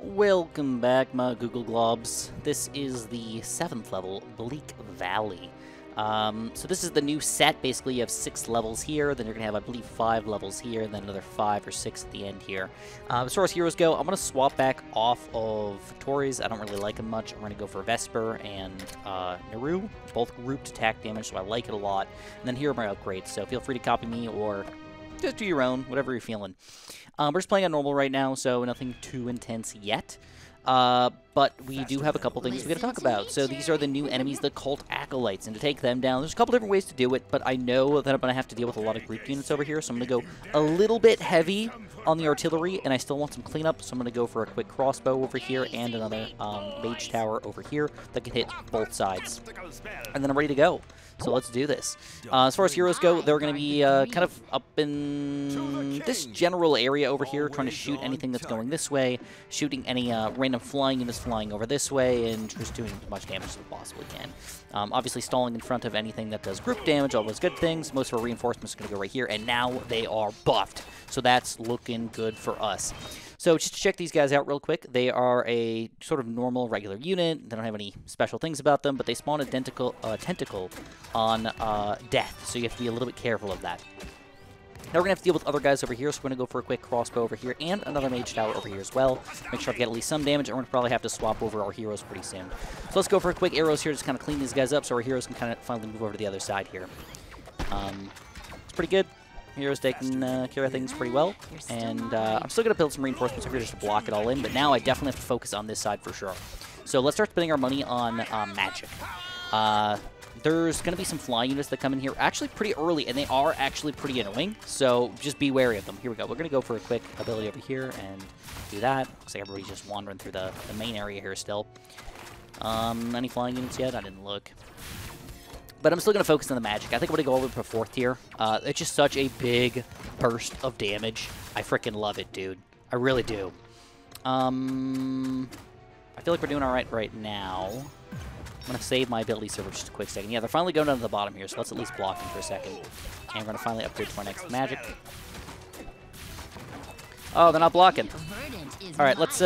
Welcome back, my Google Globs. This is the 7th level, Bleak Valley. So this is the new set. Basically, you have 6 levels here, then you're going to have, I believe, 5 levels here, and then another 5 or 6 at the end here. As far as heroes go, I'm going to swap back off of Tories. I don't really like them much. I'm going to go for Vesper and Naru, both grouped attack damage, so I like it a lot. And then here are my upgrades, so feel free to copy me or just do your own, whatever you're feeling. We're just playing on normal right now, so nothing too intense yet. But we do have a couple things we got to talk about. So these are the new enemies, the Cult Acolytes, and to take them down, there's a couple different ways to do it, but I know that I'm going to have to deal with a lot of group units over here, so I'm going to go a little bit heavy on the artillery, and I still want some cleanup, so I'm going to go for a quick crossbow over here and another mage tower over here that can hit both sides. And then I'm ready to go. So let's do this. As far as heroes go, they're going to be kind of up in this general area over here, trying to shoot anything that's going this way, shooting any random flying units flying over this way, and just doing as much damage as we possibly can. Obviously, stalling in front of anything that does group damage, all those good things. Most of our reinforcements are going to go right here, and now they are buffed. So that's looking good for us. So just to check these guys out real quick, they are a sort of normal, regular unit. They don't have any special things about them, but they spawn a tentacle on death, so you have to be a little bit careful of that. Now we're going to have to deal with other guys over here, so we're going to go for a quick crossbow over here and another mage tower over here as well. Make sure I get at least some damage, and we're going to probably have to swap over our heroes pretty soon. So let's go for a quick arrows here, just kind of clean these guys up so our heroes can kind of finally move over to the other side here. It's pretty good. Heroes taking care of things pretty well, and I'm still going to build some reinforcements over here just to block it all in, but now I definitely have to focus on this side for sure. So let's start spending our money on magic. There's going to be some flying units that come in here actually pretty early, and they are actually pretty annoying, so just be wary of them. Here we go. We're going to go for a quick ability over here and do that. Looks like everybody's just wandering through the main area here still. Any flying units yet? I didn't look. But I'm still going to focus on the magic. I think I'm going to go over to 4th tier. It's just such a big burst of damage. I freaking love it, dude. I really do. I feel like we're doing all right now. I'm going to save my abilities for just a quick second. Yeah, they're finally going down to the bottom here, so let's at least block them for a second. And we're going to finally upgrade to our next magic. Oh, they're not blocking. All right, let's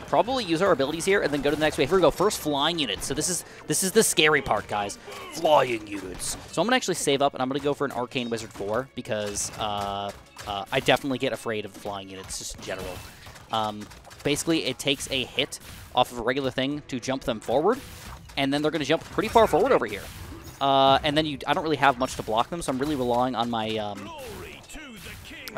probably use our abilities here and then go to the next wave. Here we go. First, flying units. So this is the scary part, guys. Flying units. So I'm going to actually save up, and I'm going to go for an Arcane Wizard 4 because I definitely get afraid of flying units just in general. Basically, it takes a hit off of a regular thing to jump them forward, and then they're going to jump pretty far forward over here. And then I don't really have much to block them, so I'm really relying on my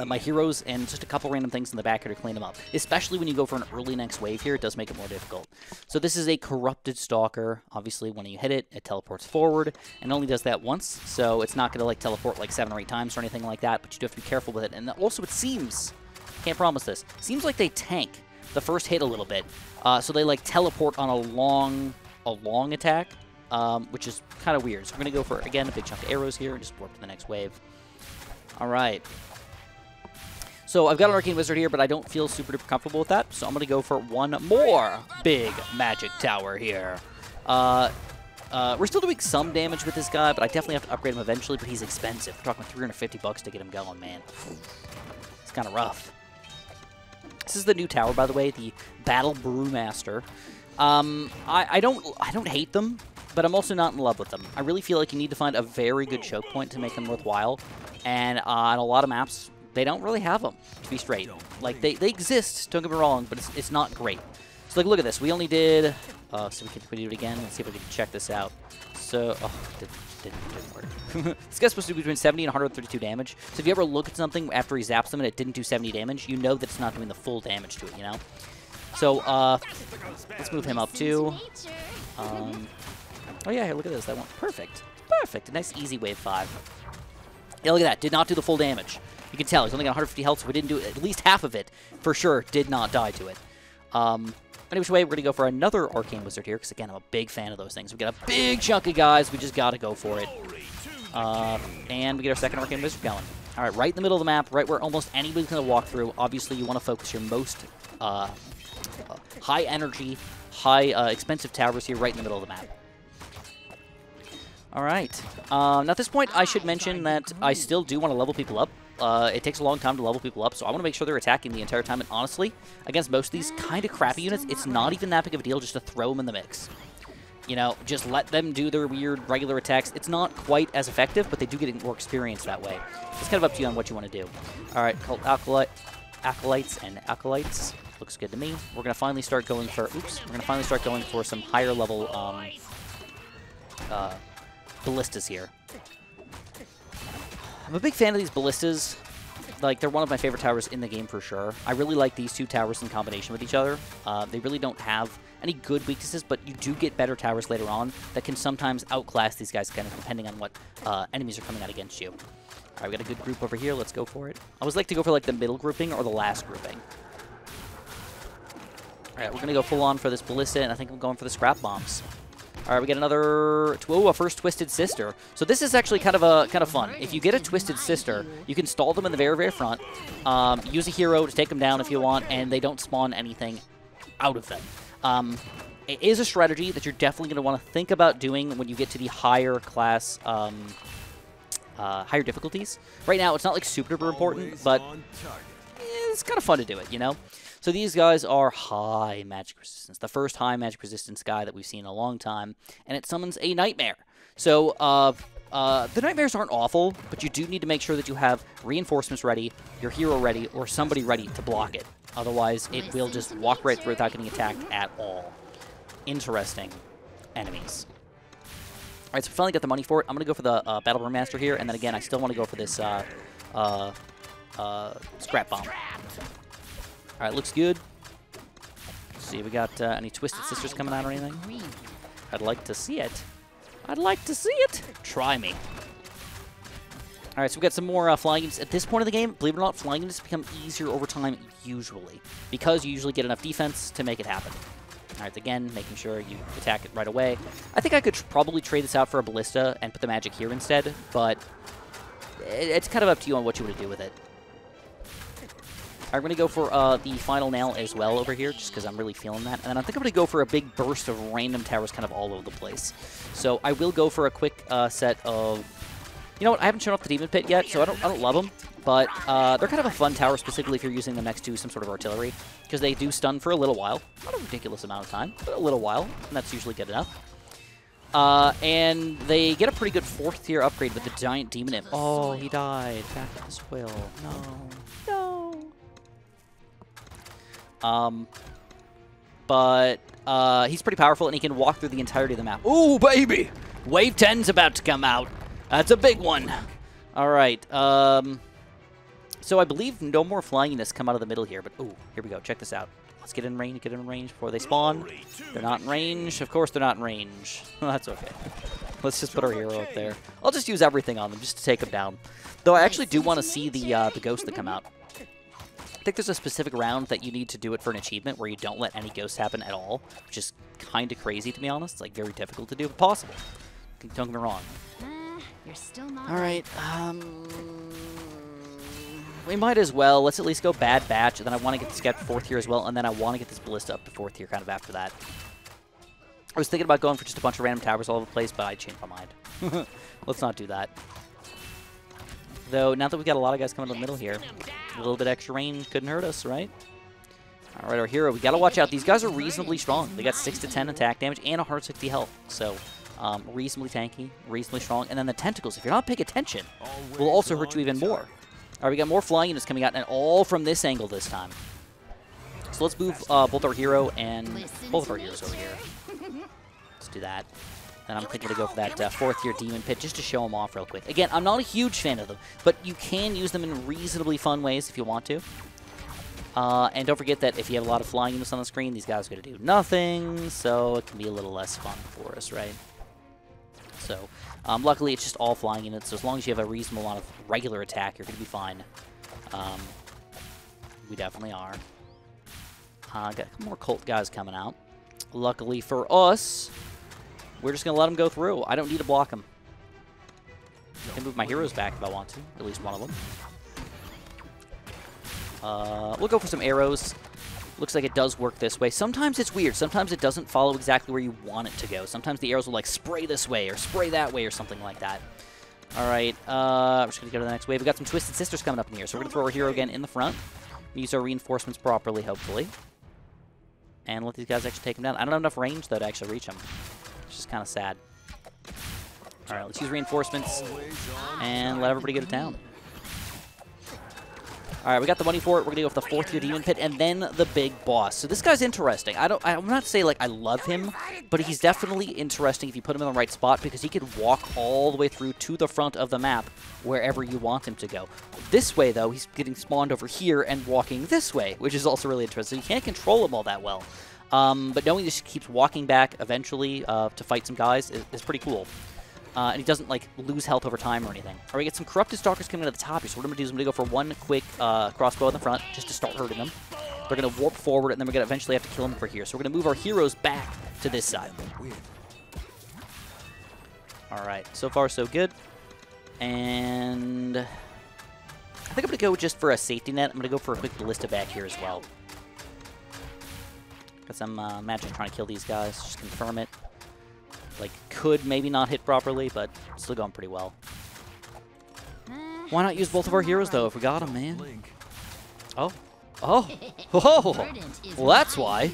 my heroes and just a couple random things in the back here to clean them up. Especially when you go for an early next wave here, it does make it more difficult. So this is a Corrupted Stalker. Obviously, when you hit it, it teleports forward, and only does that once, so it's not going to like teleport like 7 or 8 times or anything like that, but you do have to be careful with it. And also, it seems, can't promise this, seems like they tank the first hit a little bit, so they like teleport on a long attack, which is kind of weird. So we're going to go for, again, a big chunk of arrows here and just warp to the next wave. All right. So I've got an Arcane Wizard here, but I don't feel super duper comfortable with that, so I'm going to go for one more big magic tower here. We're still doing some damage with this guy, but I definitely have to upgrade him eventually, but he's expensive. We're talking 350 bucks to get him going, man. It's kind of rough. This is the new tower, by the way, the Battle Brewmaster. I don't hate them, but I'm also not in love with them. I really feel like you need to find a very good choke point to make them worthwhile, and on a lot of maps, they don't really have them, to be straight. Like, they exist, don't get me wrong, but it's not great. So, like, look at this. We only did... so we can do it again. Let's see if we can check this out. So, oh, didn't work. This guy's supposed to do between 70 and 132 damage. So if you ever look at something after he zaps them and it didn't do 70 damage, you know that it's not doing the full damage to it, you know? So, let's move him up, too. Oh, yeah, here, look at this. That one. Perfect. Perfect. A nice, easy wave 5. Yeah, look at that. Did not do the full damage. You can tell, he's only got 150 health, so we didn't do at least half of it. For sure, did not die to it. Anyways, we're going to go for another Arcane Wizard here, because, again, I'm a big fan of those things. We got a big chunk of guys. We just got to go for it. And we get our second Arcane Wizard going. All right, right in the middle of the map, right where almost anybody's going to walk through. Obviously, you want to focus your most high-energy, high-expensive towers here right in the middle of the map. All right. Now, at this point, I should mention that I still do want to level people up. it takes a long time to level people up, so I want to make sure they're attacking the entire time. And honestly, against most of these kind of crappy units, it's not even that big of a deal just to throw them in the mix. You know, just let them do their weird regular attacks. It's not quite as effective, but they do get more experience that way. It's kind of up to you on what you want to do. All right, Cult Acolytes and Acolytes. Looks good to me. We're going to finally start going for... Oops. We're going to finally start going for some higher level ballistas here. I'm a big fan of these ballistas. Like, they're one of my favorite towers in the game for sure. I really like these two towers in combination with each other. They really don't have any good weaknesses, but you do get better towers later on that can sometimes outclass these guys, kind of depending on what enemies are coming out against you. All right, we got a good group over here. Let's go for it. I always like to go for, like, the middle grouping or the last grouping. All right, we're going to go full on for this ballista, and I think I'm going for the scrap bombs. All right, we get another... a first Twisted Sister. So this is actually kind of fun. If you get a Twisted Sister, you can stall them in the very, very front, use a hero to take them down if you want, and they don't spawn anything out of them. It is a strategy that you're definitely going to want to think about doing when you get to the higher class, higher difficulties. Right now, it's not like super duper important, but it's kind of fun to do it, you know? So these guys are high magic resistance, the first high magic resistance guy that we've seen in a long time, and it summons a nightmare. So the nightmares aren't awful, but you do need to make sure that you have reinforcements ready, your hero ready, or somebody ready to block it. Otherwise, it will just walk right through without getting attacked at all. Interesting enemies. All right, so we finally got the money for it. I'm going to go for the Battle Master here, and then again, I still want to go for this Scrap Bomb. All right, looks good. Let's see, we got any Twisted Sisters coming out or anything? I'd like to see it. I'd like to see it. Try me. All right, so we got some more flying units. At this point of the game, believe it or not, flying units become easier over time usually, because you usually get enough defense to make it happen. All right, again, making sure you attack it right away. I think I could probably trade this out for a ballista and put the magic here instead, but it's kind of up to you on what you want to do with it. I'm going to go for the final nail as well over here, just because I'm really feeling that. And then I think I'm going to go for a big burst of random towers kind of all over the place. So I will go for a quick set of... You know what? I haven't shown off the Demon Pit yet, so I don't love them. But they're kind of a fun tower, specifically if you're using them next to some sort of artillery, because they do stun for a little while. Not a ridiculous amount of time, but a little while, and that's usually good enough. And they get a pretty good 4th tier upgrade with the Giant Demon Imp. Oh, he died. Back to the swill. No. But he's pretty powerful, and he can walk through the entirety of the map. Ooh, baby! Wave 10's about to come out. That's a big one. All right. So I believe no more flying units come out of the middle here, but ooh, here we go. Check this out. Let's get in range before they spawn. They're not in range. Of course they're not in range. That's okay. Let's just put our hero up there. I'll just use everything on them just to take them down. Though I actually do want to see the ghosts that come out. I think there's a specific round that you need to do it for an achievement where you don't let any ghosts happen at all, which is kind of crazy, to be honest. It's like very difficult to do, but possible. Don't get me wrong. You're still not. All right. We might as well. Let's at least go Bad Batch, and then I want to get this guy to 4th tier as well, and then I want to get this Ballista up to 4th tier kind of after that. I was thinking about going for just a bunch of random towers all over the place, but I changed my mind. Let's not do that. Though, now that we've got a lot of guys coming to the middle here, a little bit extra range couldn't hurt us, right? All right, our hero, we got to watch out. These guys are reasonably strong. They got 6 to 10 attack damage and 160 health. So, reasonably tanky, reasonably strong. And then the tentacles, if you're not paying attention, will also hurt you even more. All right, we got more flying units coming out, and all from this angle this time. So let's move both our hero and both of our heroes over here. Let's do that. And I'm thinking to go for that 4th tier Demon Pit just to show them off real quick. Again, I'm not a huge fan of them, but you can use them in reasonably fun ways if you want to. And don't forget that if you have a lot of flying units on the screen, these guys are going to do nothing, so it can be a little less fun for us, right? So, luckily, it's just all flying units, so as long as you have a reasonable amount of regular attack, you're going to be fine. We definitely are. Got a couple more cult guys coming out. Luckily for us, we're just going to let them go through. I don't need to block them. I can move my heroes back if I want to, at least one of them. We'll go for some arrows. Looks like it does work this way. Sometimes it's weird. Sometimes it doesn't follow exactly where you want it to go. Sometimes the arrows will like spray this way or spray that way or something like that. Alright, we're just going to go to the next wave. We've got some Twisted Sisters coming up in here, so we're going to throw our hero again in the front. Use our reinforcements properly, hopefully. And let these guys actually take him down. I don't have enough range, though, to actually reach him. It's just kind of sad. Alright, let's use reinforcements and let everybody get it down. Alright, we got the money for it. We're going to go with the 4th tier Demon Pit and then the big boss. So this guy's interesting. I'm not saying like I love him, but he's definitely interesting if you put him in the right spot because he could walk all the way through to the front of the map wherever you want him to go. This way, though, he's getting spawned over here and walking this way, which is also really interesting. You can't control him all that well. But knowing he just keeps walking back eventually to fight some guys is pretty cool. And he doesn't, like, lose health over time or anything. All right, we get some Corrupted Stalkers coming at the top here. So what I'm going to do is I'm going to go for one quick crossbow in the front just to start hurting them. They're going to warp forward, and then we're going to eventually have to kill them over here. So we're going to move our heroes back to this side. All right, so far so good. And I think I'm going to go just for a safety net. I'm going to go for a quick ballista back here as well. Got some magic trying to kill these guys. Just confirm it. Like, could maybe not hit properly, but still going pretty well. Why not use both of our heroes, though, if we got them, man? Oh. Oh. Oh. Well, that's why. I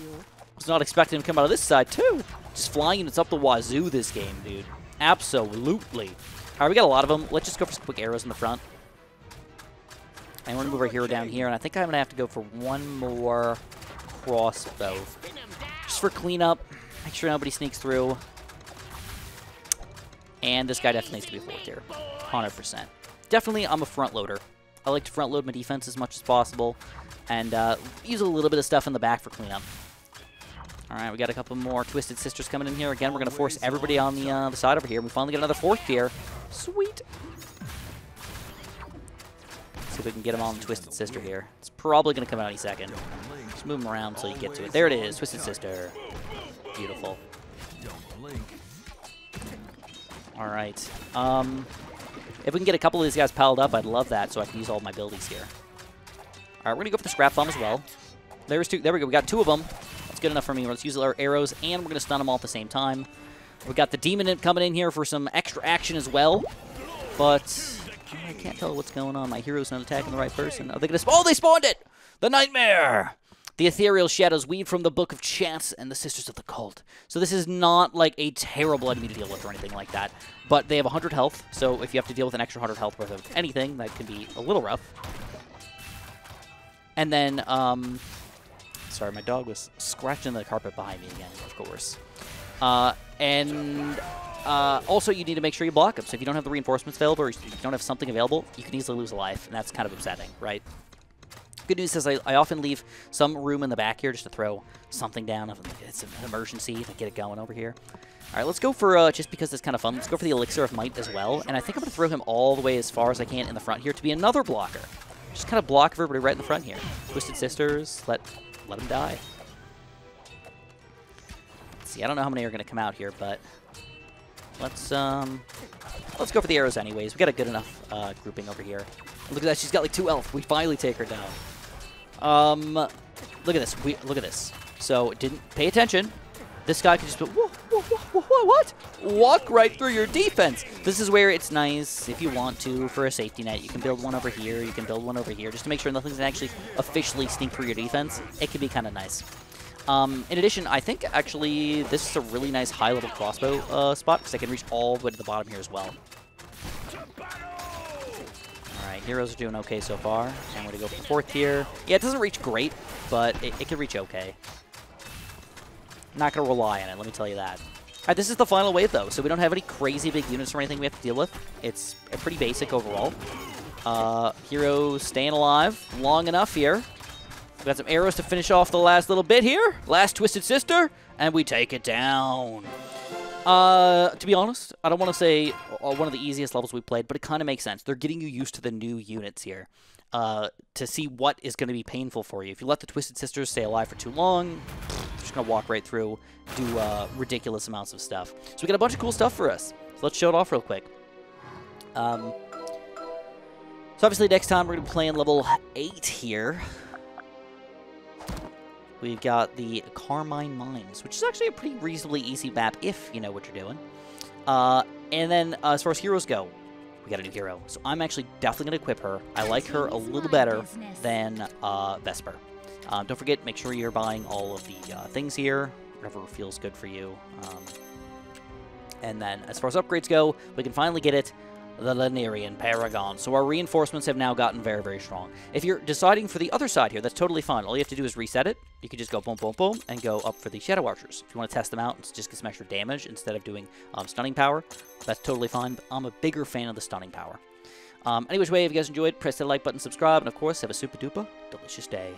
was not expecting him to come out of this side, too. Just flying units up the wazoo this game, dude. Absolutely. All right, we got a lot of them. Let's just go for some quick arrows in the front. And we're going to move our hero down here, and I think I'm going to have to go for one more crossbow. Just for cleanup. Make sure nobody sneaks through. And this guy definitely needs to be 4th tier. 100%. Definitely, I'm a front loader. I like to front load my defense as much as possible. And use a little bit of stuff in the back for cleanup. Alright, we got a couple more Twisted Sisters coming in here. Again, we're going to force everybody on the side over here. We finally get another 4th tier. Sweet. See if we can get him on the Twisted Sister here. It's probably going to come out any second. Just move him around until you get to it. There it is, Twisted Sister. Beautiful. All right. If we can get a couple of these guys piled up, I'd love that so I can use all my abilities here. All right, we're going to go for the Scrap Bomb as well. There's 2. There we go. We got 2 of them. That's good enough for me. Let's use our arrows, and we're going to stun them all at the same time. We got the Demon Imp coming in here for some extra action as well. But I can't tell what's going on. My hero's not attacking the right person. Are they going to spawn? Oh, they spawned it! The Nightmare! The ethereal shadows weave from the Book of Chance and the Sisters of the Cult. So this is not like a terrible enemy to deal with or anything like that. But they have 100 health, so if you have to deal with an extra 100 health worth of anything, that can be a little rough. And then, sorry, my dog was scratching the carpet behind me again, of course. Also, you need to make sure you block them. So if you don't have the reinforcements available or you don't have something available, you can easily lose a life, and that's kind of upsetting, right? Good news is I often leave some room in the back here just to throw something down if it's an emergency to get it going over here. All right, let's go for, just because it's kind of fun, let's go for the Elixir of Might as well. And I think I'm going to throw him all the way as far as I can in the front here to be another blocker. Just kind of block everybody right in the front here. Twisted Sisters, let them die. Let's see, I don't know how many are going to come out here, but let's go for the arrows anyways. We got a good enough grouping over here. Look at that, she's got like 2 health. We finally take her down. Look at this. Look at this. So, didn't pay attention. This guy can just go, what? Walk right through your defense. This is where it's nice, if you want to, for a safety net. You can build one over here. You can build one over here, just to make sure nothing's actually officially sneak through your defense. It can be kind of nice. In addition, I think, actually, this is a really nice high-level crossbow spot, because I can reach all the way to the bottom here as well. Alright, heroes are doing okay so far. And we're going to go for the 4th tier. Yeah, it doesn't reach great, but it can reach okay. Not going to rely on it, let me tell you that. Alright, this is the final wave, though, so we don't have any crazy big units or anything we have to deal with. It's pretty basic overall. Heroes staying alive long enough here. We've got some arrows to finish off the last little bit here. Last Twisted Sister, and we take it down. To be honest, I don't want to say one of the easiest levels we played, but it kind of makes sense. They're getting you used to the new units here to see what is going to be painful for you. If you let the Twisted Sisters stay alive for too long, they're just going to walk right through, do ridiculous amounts of stuff. So we got a bunch of cool stuff for us. So let's show it off real quick. So obviously next time we're going to be playing level 8 here. We've got the Carmine Mines, which is actually a pretty reasonably easy map if you know what you're doing. And then as far as heroes go, we got a new hero. So I'm actually definitely going to equip her. I like her a little better than Vesper. Don't forget, make sure you're buying all of the things here, whatever feels good for you. And then, as far as upgrades go, we can finally get it, the Lanerian Paragon. So our reinforcements have now gotten very, very strong. If you're deciding for the other side here, that's totally fine. All you have to do is reset it. You can just go boom, boom, boom, and go up for the Shadow Archers. If you want to test them out and just get some extra damage instead of doing stunning power, that's totally fine. But I'm a bigger fan of the stunning power. Any which way, if you guys enjoyed, press the like button, subscribe, and of course, have a super duper delicious day.